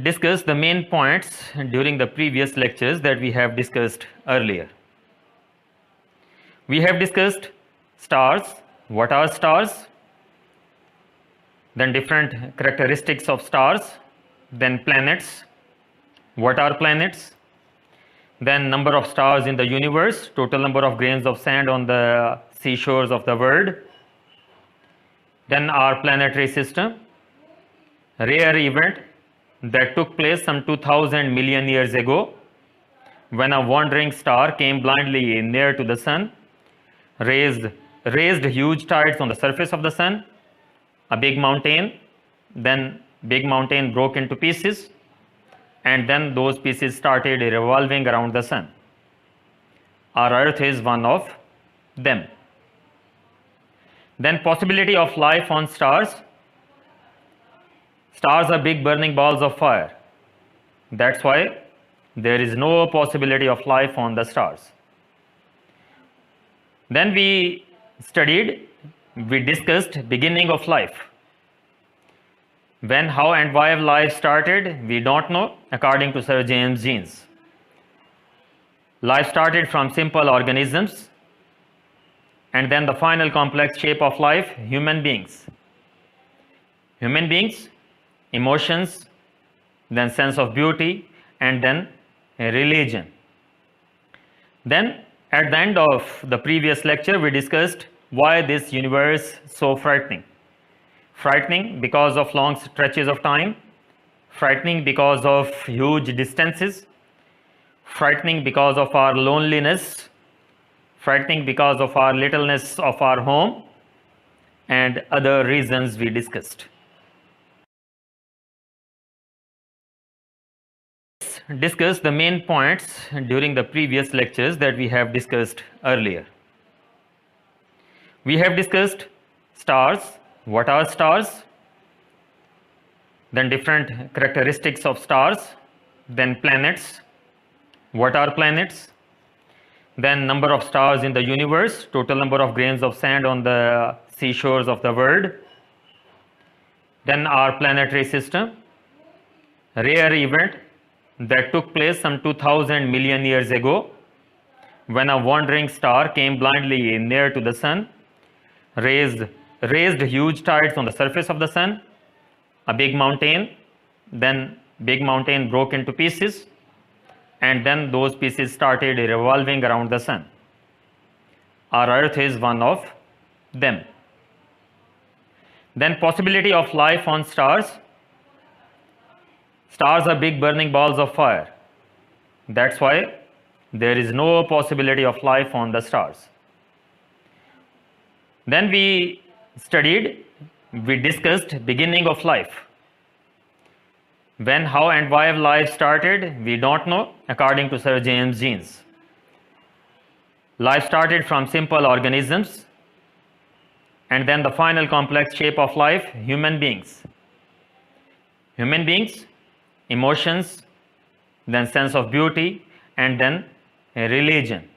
discuss the main points during the previous lectures that we have discussed earlier. We have discussed stars, what are stars, then different characteristics of stars, then planets, what are planets, then number of stars in the universe, total number of grains of sand on the seashores of the world, then our planetary system, rare event that took place some 2000 million years ago when a wandering star came blindly near to the sun, raised huge tides on the surface of the sun, a big mountain, then big mountain broke into pieces, and then those pieces started revolving around the sun. Our earth is one of them. Then possibility of life on stars. Stars are big burning balls of fire. That's why there is no possibility of life on the stars. Then we discussed beginning of life. When, how and why life started, we don't know, according to Sir James Jeans. Life started from simple organisms, and then the final complex shape of life, human beings. Human beings, emotions, then sense of beauty, and then religion. Then at the end of the previous lecture, we discussed why this universe is so frightening. Frightening because of long stretches of time, frightening because of huge distances, frightening because of our loneliness, frightening because of our littleness of our home, and other reasons we discussed. Discuss the main points during the previous lectures that we have discussed earlier. We have discussed stars, what are stars, then different characteristics of stars, then planets, what are planets, then number of stars in the universe, total number of grains of sand on the seashores of the world, then our planetary system, rare event that took place some 2000 million years ago when a wandering star came blindly near to the sun, raised huge tides on the surface of the sun, a big mountain, then big mountain broke into pieces, and then those pieces started revolving around the sun. Our earth is one of them. Then possibility of life on stars. Stars are big burning balls of fire. That's why there is no possibility of life on the stars. Then we discussed beginning of life. When, how and why life started, we don't know, according to Sir James Jeans. Life started from simple organisms, and then the final complex shape of life, human beings. Human beings, emotions, then sense of beauty, and then religion.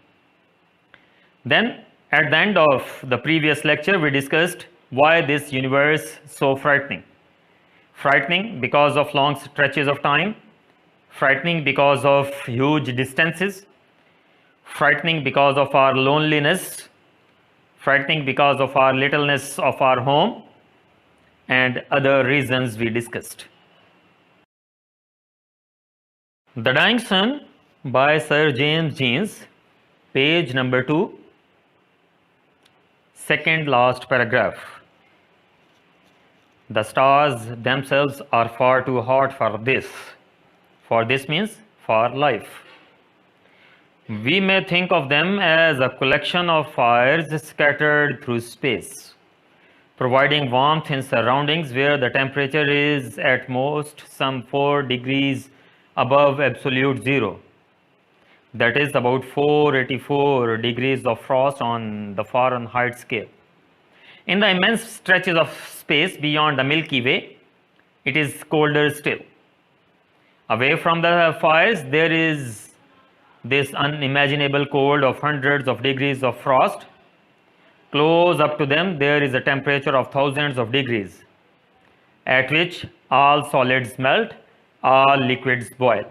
Then at the end of the previous lecture, we discussed why this universe is so frightening. Frightening because of long stretches of time, frightening because of huge distances, frightening because of our loneliness, frightening because of our littleness of our home, and other reasons we discussed. The Dying Sun by Sir James Jeans, page number 2, second last paragraph. The stars themselves are far too hot for this. For this means for life. We may think of them as a collection of fires scattered through space, providing warmth in surroundings where the temperature is at most some 4 degrees above absolute zero. That is about 484 degrees of frost on the Fahrenheit scale. In the immense stretches of space beyond the Milky Way, it is colder still. Away from the fires, there is this unimaginable cold of hundreds of degrees of frost. Close up to them, there is a temperature of thousands of degrees, at which all solids melt, all liquids boil.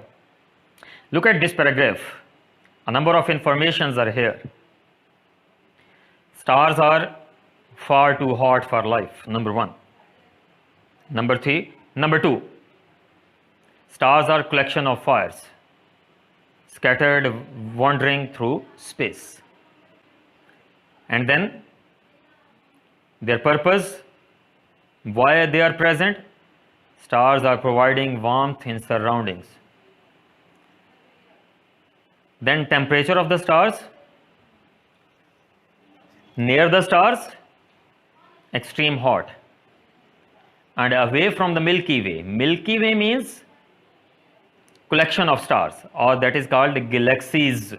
Look at this paragraph. A number of informations are here. Stars are far too hot for life, number one. Number two, stars are collection of fires scattered wandering through space. And then their purpose, why they are present. Stars are providing warmth in surroundings. Then temperature of the stars. Near the stars, extreme hot. And away from the Milky Way. Milky Way means collection of stars, or that is called galaxies.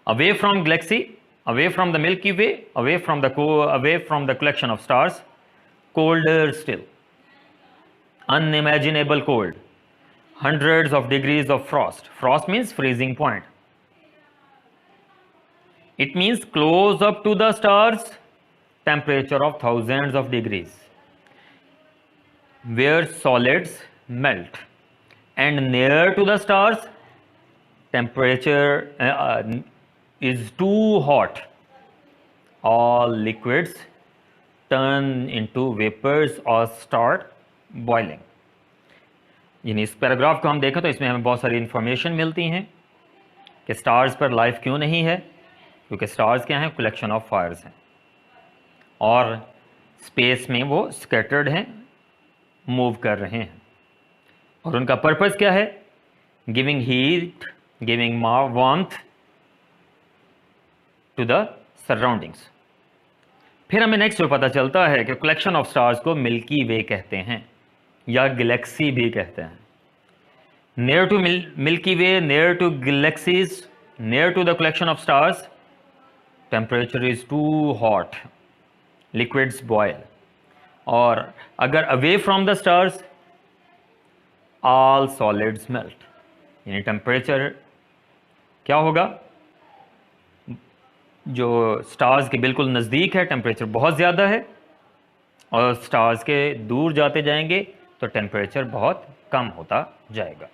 Away from galaxy, away from the Milky Way, away from the collection of stars, colder still. Unimaginable cold. Hundreds of degrees of frost. Frost means freezing point. It means close up to the stars, temperature of thousands of degrees, where solids melt. And near to the stars, temperature is too hot. All liquids turn into vapors or start boiling. यानी इस paragraph को हम देखें तो इसमें हमें बहुत सारी इंफॉर्मेशन मिलती हैं कि स्टार्स पर लाइफ क्यों नहीं है, क्योंकि स्टार्स क्या हैं, कलेक्शन ऑफ फायर्स हैं और स्पेस में वो स्कैटर्ड हैं, मूव कर रहे हैं। और उनका पर्पस क्या है, giving heat, giving warmth to the surroundings. फिर हमें नेक्स्ट जो पता चलता है कि कलेक्शन ऑफ स्टार्स को मिल्की वे कहते हैं या गैलेक्सी भी कहते हैं। Near to Milky Way, near to galaxies, near to the collection of stars, temperature is too hot, liquids boil. और अगर away from the stars, all solids melt. यानी टेम्परेचर क्या होगा, जो स्टार्स के बिल्कुल नज़दीक है टेम्परेचर बहुत ज़्यादा है, और स्टार्स के दूर जाते जाएंगे तो टेम्परेचर बहुत कम होता जाएगा।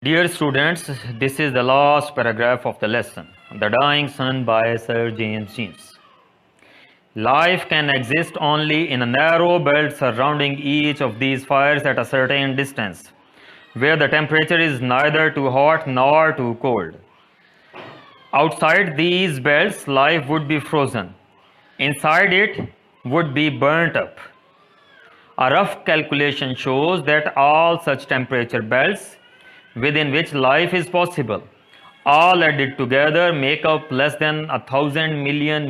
Dear students, this is the last paragraph of the lesson, The Dying Sun by Sir James Jeans. Life can exist only in a narrow belt surrounding each of these fires at a certain distance, where the temperature is neither too hot nor too cold. Outside these belts, life would be frozen. Inside it would be burnt up. A rough calculation shows that all such temperature belts within which life is possible, all added together make up less than 1,000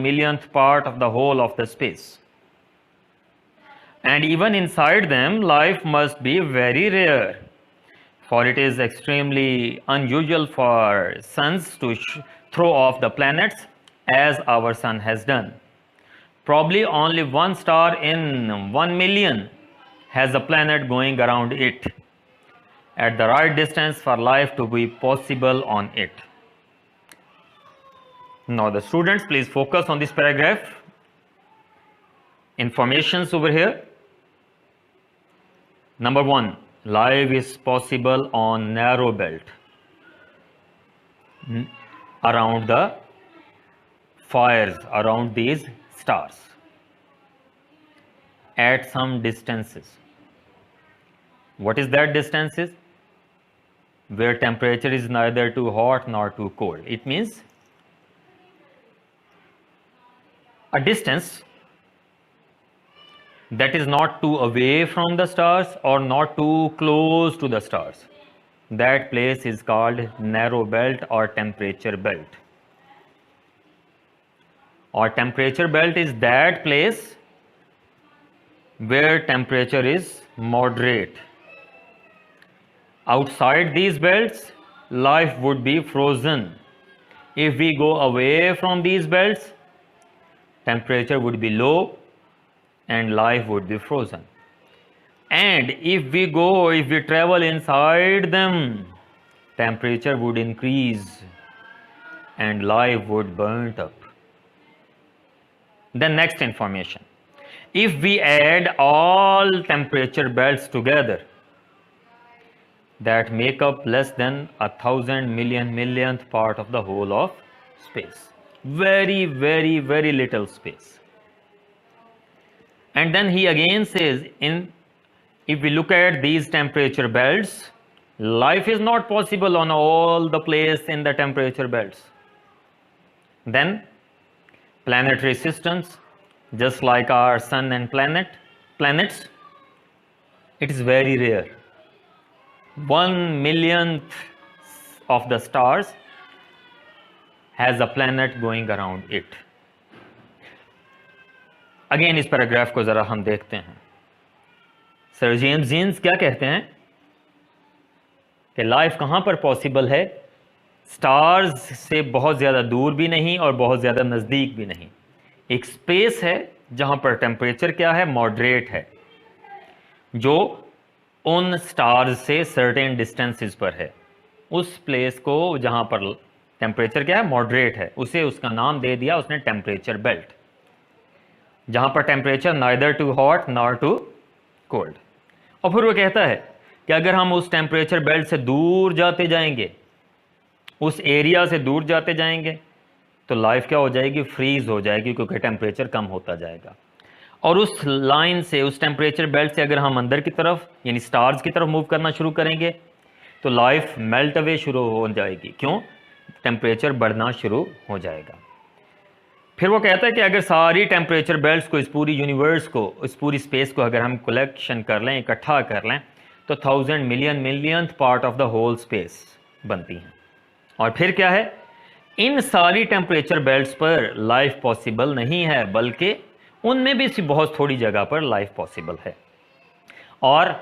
millionth part of the whole of the space. And even inside them, life must be very rare, for it is extremely unusual for suns to throw off the planets as our sun has done. Probably only one star in 1 million has a planet going around it at the right distance for life to be possible on it. Now the students, please focus on this paragraph. Informations over here. Number one, life is possible on narrow belt around the fires, around these stars at some distances. What is that distances? Where temperature is neither too hot nor too cold. It means a distance that is not too away from the stars or not too close to the stars. That place is called narrow belt or temperature belt. Or temperature belt is that place where temperature is moderate. Outside these belts, life would be frozen. If we go away from these belts, temperature would be low and life would be frozen. And if we travel inside them, temperature would increase and life would burn up. Then next information. If we add all temperature belts together, that make up less than 1,000 millionth part of the whole of space. Very, very, very little space. And then he again says, if we look at these temperature belts, life is not possible on all the place in the temperature belts. Then planetary systems, just like our sun and planets, it is very rare. 1/1,000,000th of the stars has a planet going around it. Again इस paragraph को जरा हम देखते हैं. Sir James jeans क्या कहते हैं कि लाइफ कहां पर पॉसिबल है? स्टार्स से बहुत ज़्यादा दूर भी नहीं और बहुत ज़्यादा नज़दीक भी नहीं. एक स्पेस है जहां पर टेम्परेचर क्या है? मॉडरेट है, जो उन स्टार्स से सर्टेन डिस्टेंसेस पर है. उस प्लेस को जहां पर टेम्परेचर क्या है? मॉडरेट है, उसे उसका नाम दे दिया उसने टेम्परेचर बेल्ट. जहां पर temperature neither too hot nor too cold. और फिर वो कहता है कि अगर हम उस टेम्परेचर बेल्ट से दूर जाते जाएंगे, उस एरिया से दूर जाते जाएंगे, तो लाइफ क्या हो जाएगी? फ्रीज हो जाएगी, क्योंकि टेम्परेचर कम होता जाएगा. और उस लाइन से, उस टेम्परेचर बेल्ट से अगर हम अंदर की तरफ यानी स्टार्स की तरफ मूव करना शुरू करेंगे, तो लाइफ मेल्ट अवे शुरू हो जाएगी. क्यों? टेम्परेचर बढ़ना शुरू हो जाएगा. फिर वो कहता है कि अगर सारी टेम्परेचर बेल्ट्स को, इस पूरी यूनिवर्स को, इस पूरी स्पेस को अगर हम कलेक्शन कर लें, इकट्ठा कर लें, तो 1,000 millionth part of the whole space बनती हैं. और फिर क्या है? इन सारी टेम्परेचर बेल्ट्स पर लाइफ पॉसिबल नहीं है, बल्कि उनमें भी बहुत थोड़ी जगह पर लाइफ पॉसिबल है. और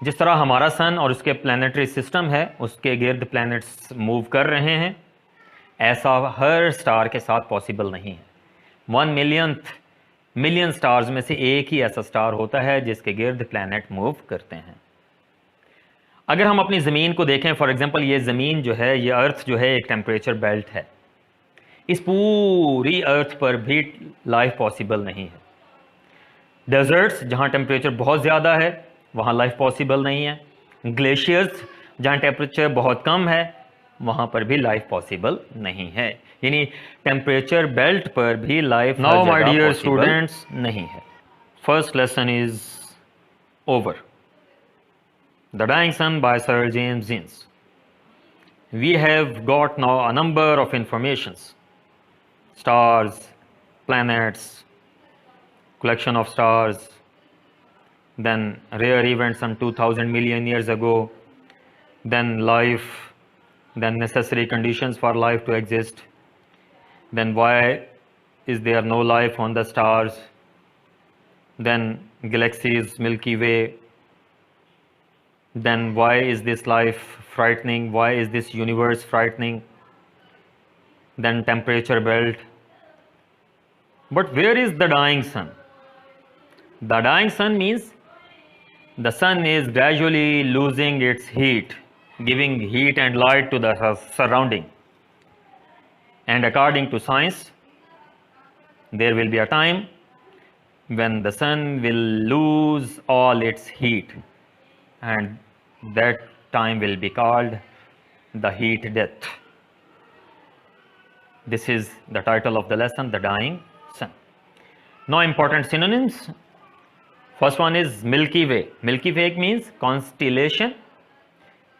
जिस तरह हमारा सन और उसके प्लैनेटरी सिस्टम है, उसके गिर्द प्लैनेट्स मूव कर रहे हैं, ऐसा हर स्टार के साथ पॉसिबल नहीं है. 1/1,000,000 स्टार्स में से एक ही ऐसा स्टार होता है जिसके गिर्द प्लैनेट मूव करते हैं. अगर हम अपनी ज़मीन को देखें, फॉर एग्जांपल, ये ज़मीन जो है, ये अर्थ जो है, एक टेम्परेचर बेल्ट है. इस पूरी अर्थ पर भी लाइफ पॉसिबल नहीं है. डेजर्ट्स जहाँ टेम्परेचर बहुत ज़्यादा है, वहाँ लाइफ पॉसिबल नहीं है. ग्लेशियर्स जहाँ टेम्परेचर बहुत कम है, वहाँ पर भी लाइफ पॉसिबल नहीं है. यानी टेम्परेचर बेल्ट पर भी life now my dear students नहीं है. First lesson is over. The dying sun by Sir James Jeans. We have got now a number of informations: stars, planets, collection of stars, then rare events some 2,000 million years ago, then life, then necessary conditions for life to exist, then why is there no life on the stars, then galaxies, Milky Way, then why is this life frightening, why is this universe frightening, then temperature belt. But where is the dying sun? The dying sun means the sun is gradually losing its heat, giving heat and light to the surrounding. And according to science, there will be a time when the sun will lose all its heat, and that time will be called the heat death. This is the title of the lesson, the dying sun. Now important synonyms. First one is Milky Way. Milky Way means constellation,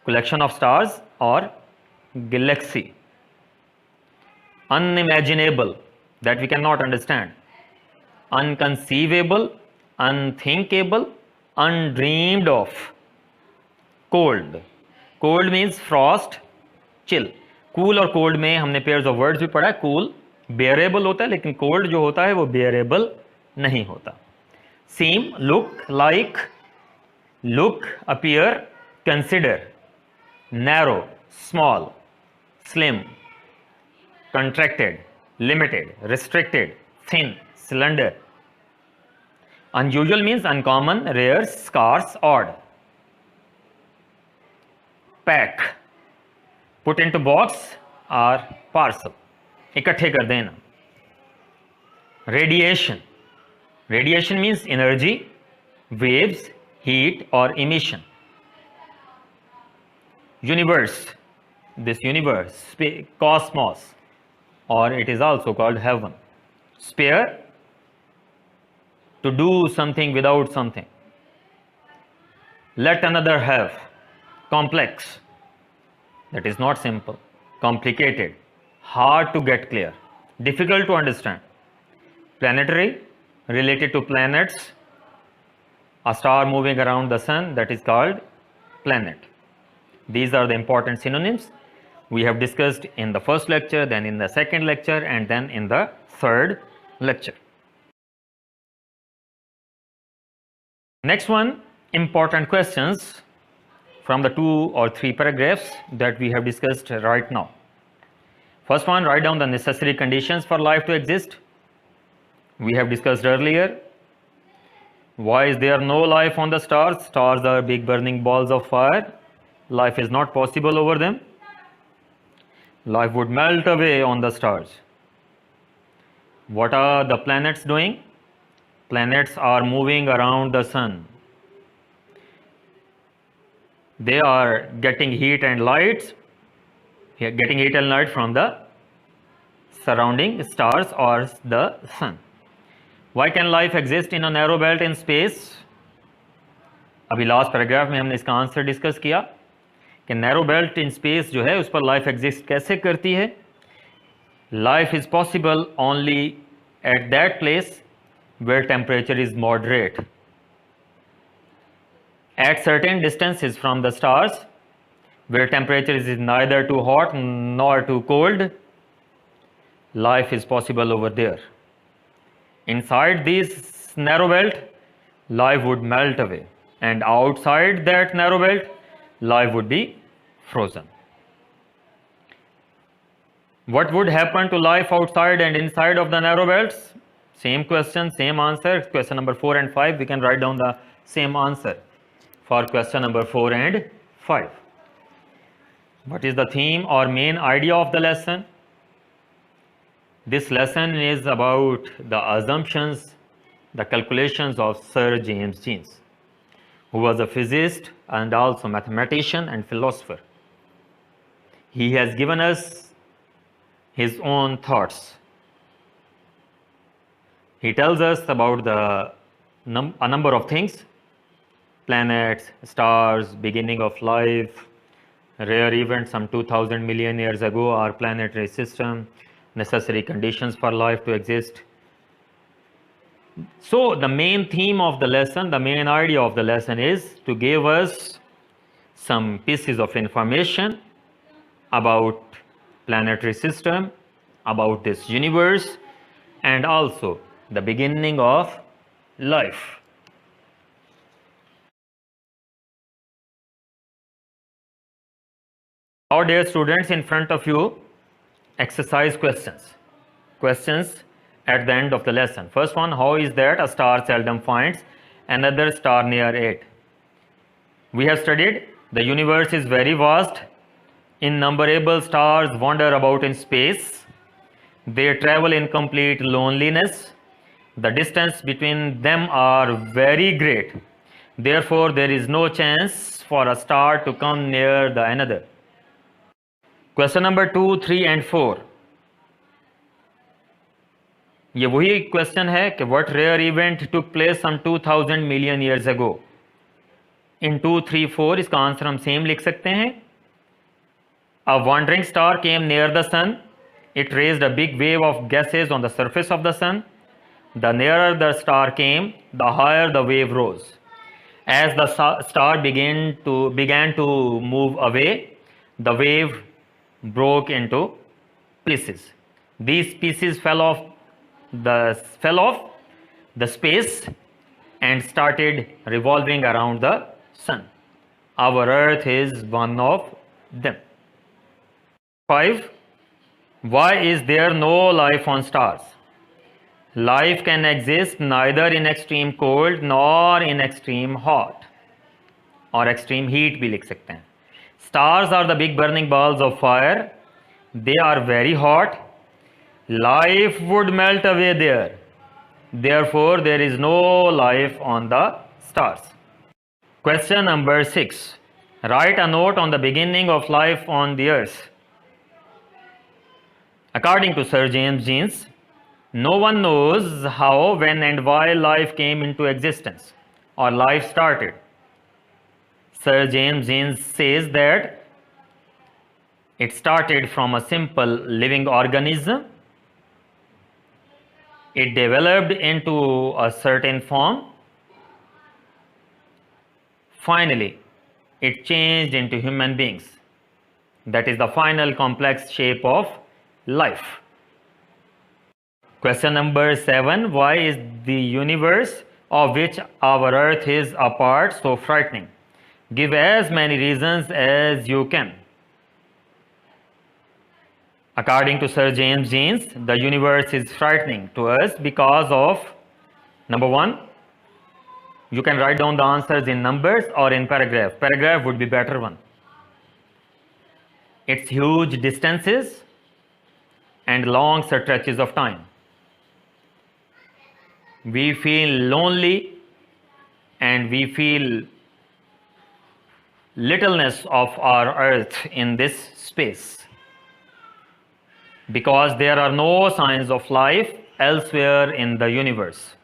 collection of stars, or galaxy. Unimaginable, that we cannot understand. Unconceivable, unthinkable, undreamed of. Cold. Cold means frost, chill. Cool और cold में हमने pairs of words भी पढ़ा है. Cool bearable होता है, लेकिन cold जो होता है वो bearable नहीं होता. Seem, look, like, look, appear, consider. Narrow, small, slim, contracted, limited, restricted, thin, slender. Unusual means uncommon, rare, scarce, odd. Pack, put into box or parcel, इकट्ठे कर देना. Radiation. Radiation means energy, waves, heat or emission. Universe. This universe, cosmos, or it is also called heaven. Sphere, to do something without something. Let another have. Complex, that is not simple. Complicated, hard to get clear, difficult to understand. Planetary, related to planets, a star moving around the sun, that is called planet. These are the important synonyms we have discussed in the first lecture, then in the second lecture, and then in the third lecture. Next one, important questions from the 2 or 3 paragraphs that we have discussed right now. First one, write down the necessary conditions for life to exist. We have discussed earlier. Why is there no life on the stars? Stars are big burning balls of fire. Life is not possible over them. Life would melt away on the stars. What are the planets doing? Planets are moving around the sun. They are getting heat and light from the surrounding stars or the sun. Why can life exist in a narrow belt in space? अभी last paragraph में हमने इसका answer discuss किया कि narrow belt in space जो है उस पर लाइफ एग्जिस्ट कैसे करती है. Life is possible only at that place where temperature is moderate. At certain distances from the stars, where temperature is neither too hot nor too cold, life is possible over there. Inside this narrow belt, life would melt away, and outside that narrow belt, life would be frozen. What would happen to life outside and inside of the narrow belts? Same question, same answer. Question number 4 and 5, we can write down the same answer for question number 4 and 5. What is the theme or main idea of the lesson? This lesson is about the assumptions, the calculations of Sir James Jeans, who was a physicist and also mathematician and philosopher. He has given us his own thoughts. He tells us about a number of things: planets, stars, beginning of life, rare events some 2000 million years ago, our planetary system, necessary conditions for life to exist. So the main theme of the lesson, the main idea of the lesson is to give us some pieces of information about planetary system, about this universe, and also the beginning of life. Now, dear students, in front of you, exercise questions at the end of the lesson. First one, how is that a star seldom finds another star near it? We have studied the universe is very vast. Innumerable stars wander about in space. They travel in complete loneliness. The distance between them are very great. Therefore, there is no chance for a star to come near the another. Question number 2, 3 and 4. ये वही question है कि what rare event took place some 2000 million years ago. In 2, 3, 4 इसका answer हम same लिख सकते हैं. A wandering star came near the sun. It raised a big wave of gases on the surface of the sun. The nearer the star came, the higher the wave rose. As the star began to move away, the wave broke into pieces. These pieces fell off the space and started revolving around the sun. Our earth is one of them. 5. Why is there no life on stars? Life can exist neither in extreme cold nor in extreme hot, or extreme heat भी लिख सकते हैं. Stars are the big burning balls of fire. They are very hot. Life would melt away there. Therefore, there is no life on the stars. Question number 6. Write a note on the beginning of life on the earth. According to Sir James Jeans, no one knows how, when, and why life came into existence or life started. Sir James Jeans says that it started from a simple living organism. It developed into a certain form. Finally, it changed into human beings. That is the final complex shape of life. Question number 7. Why is the universe, of which our earth is a part, so frightening? Give as many reasons as you can. According to Sir James Jeans, the universe is frightening to us because of, number 1, you can write down the answers in numbers or in paragraph. Paragraph would be better one. Its huge distances and long stretches of time. We feel lonely and we feel littleness of our earth in this space because there are no signs of life elsewhere in the universe.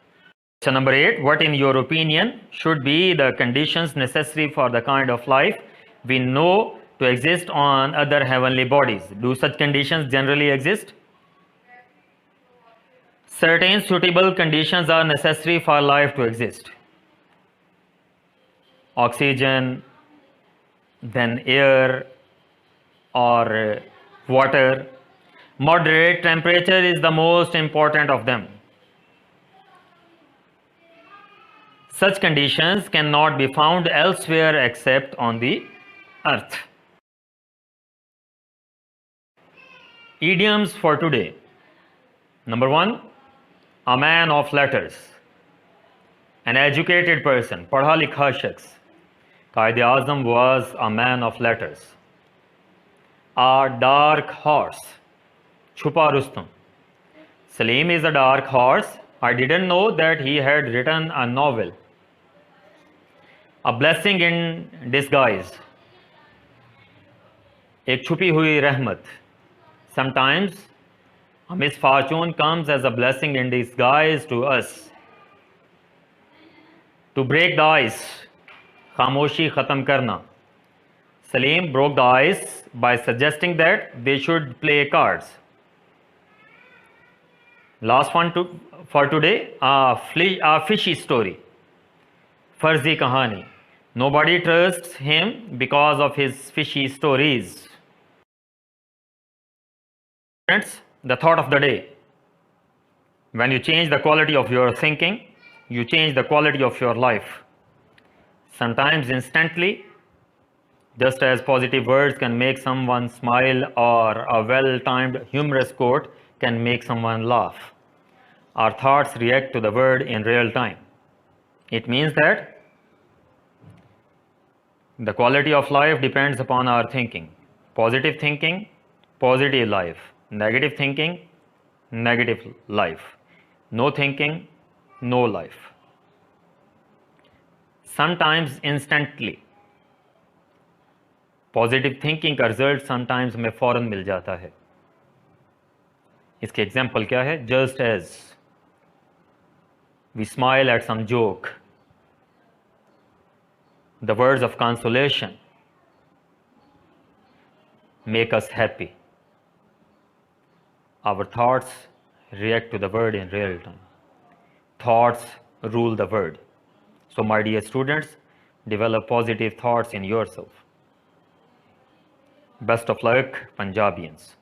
Question number 8. What, in your opinion, should be the conditions necessary for the kind of life we know to exist on other heavenly bodies? Do such conditions generally exist? Certain suitable conditions are necessary for life to exist. Oxygen, then air or water. Moderate temperature is the most important of them. Such conditions cannot be found elsewhere except on the earth. Idioms for today. Number 1, a man of letters, an educated person, padha likha shakhs. Qaid-e-Azam was a man of letters. A dark horse, Chupa Rustum. Salim is a dark horse. I didn't know that he had written a novel. A blessing in disguise, एक छुपी हुई रहमत. Sometimes a misfortune comes as a blessing in disguise to us. To break the ice, खामोशी ख़त्म करना. Salim broke the ice by suggesting that they should play cards. Last one for today, a fishy story. Farzi kahani. Nobody trusts him because of his fishy stories. Friends, the thought of the day. When you change the quality of your thinking, you change the quality of your life. Sometimes instantly, just as positive words can make someone smile or a well-timed humorous quote can make someone laugh. Our thoughts react to the word in real time. It means that the quality of life depends upon our thinking. Positive thinking, positive life. Negative thinking, negative life. No thinking, no life. Sometimes instantly. Positive thinking का result sometimes हमें फ़ौरन मिल जाता है. इसके example क्या है? Just as we smile at some joke, the words of consolation make us happy. Our thoughts react to the word in real time. Thoughts rule the word. So my dear students, develop positive thoughts in yourself. Best of luck, Punjabians.